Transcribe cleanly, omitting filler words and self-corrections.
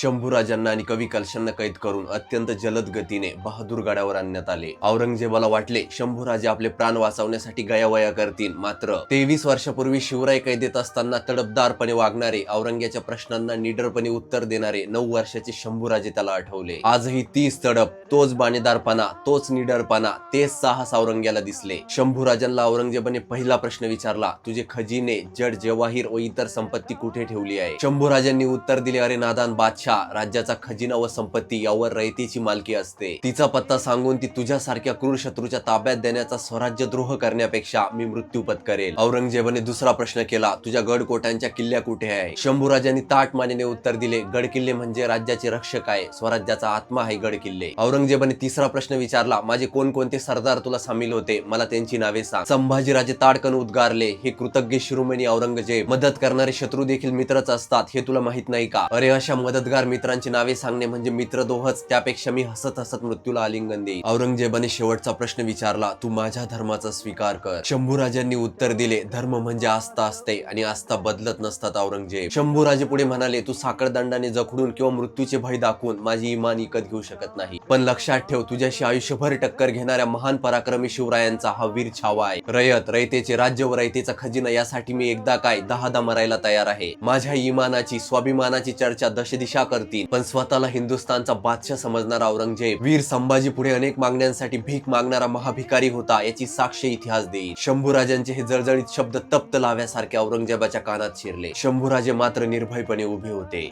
शंभूराजांना आणि कवी कलशांना कैद करून अत्यंत जलद गतीने बहादूर गडावर आणण्यात आले. औरंगजेबाला वाटले शंभूराजे आपले प्राण वाचवण्यासाठी गयावया करतील, मात्र 23 वर्षापूर्वी शिवराय कैदेत असताना तडफदारपणे वागणारे, औरंग्याच्या प्रश्नांना निडरपणे उत्तर देणारे 9 वर्षाचे शंभूराजे त्याला आठवले. आजही तीच तडफ, तोच बाणेदारपणा, तोच निडरपणा, तेच साहस औरंग्याला दिसले. शंभूराजांना औरंगजेबाने पहिला प्रश्न विचारला, तुझे खजिने, जड जवाहीर व इतर संपत्ती कुठे ठेवली आहे? शंभूराजांनी उत्तर दिले, अरे नादान बादशाह, राज्याचा खजिना व संपत्ती यावर रयतेची मालकी असते. तिचा पत्ता सांगून ती तुझ्यासारख्या क्रूर शत्रूच्या ताब्यात देण्याचा स्वराज्यद्रोह करण्यापेक्षा मी मृत्यू पत्करेल. औरंगजेबाने दुसरा प्रश्न केला, तुझ्या गडकोटांच्या किल्ल्या कुठे आहे? शंभूराजांनी ताठ मानेने उत्तर दिले, गड किल्ले म्हणजे राज्याचे रक्षक आहे, स्वराज्याचा आत्मा आहे गड किल्ले. औरंगजेबाने तिसरा प्रश्न विचारला, माझे कोणकोणते सरदार तुला सामील होते, मला त्यांची नावे सांग. संभाजीराजे ताडकन उद्गारले, हे कृतज्ञ शिरोमणी औरंगजेब, मदत करणारे शत्रू देखील मित्रच असतात हे तुला माहित नाही का? अरे अशा मदतगार मित्रांची नावे सांगणे म्हणजे मित्रद्रोहच, त्यापेक्षा मी हसत हसत मृत्यूला आलिंगन देईन. औरंगजेबाने शेवटचा प्रश्न विचारला, तू माझ्या धर्माचा स्वीकार कर. शंभूराजांनी उत्तर दिले, धर्म म्हणजे आस्था असते आणि आस्था बदलत नसतात औरंगजेब. शंभूराजे पुढे म्हणाले, तू साखळदंडाने जखडून किंवा मृत्यूचे भय दाखवून माझी इमान विकत घेऊ शकत नाही, पण लक्षात ठेव, तुझ्याशी आयुष्यभर टक्कर घेणाऱ्या महान पराक्रमी शिवरायांचा हा वीर छावा आहे. रयतेचे राज्य व रयतेचा खजिना यासाठी मी एकदा काय 10दा मरायला तयार आहे. माझ्या इमानाची, स्वाभिमानाची चर्चा दशदिशा करतील, पण स्वतःला हिंदुस्थानचा बादशाह समजणारा औरंगजेब वीर संभाजी पुढे अनेक मागण्यांसाठी भीक मागणारा महाभिकारी होता याची साक्ष इतिहास देईल. शंभूराजांचे हे जळजळीत शब्द तप्त लाव्यासारखे औरंगजेबाच्या कानात शिरले. शंभूराजे मात्र निर्भयपणे उभे होते.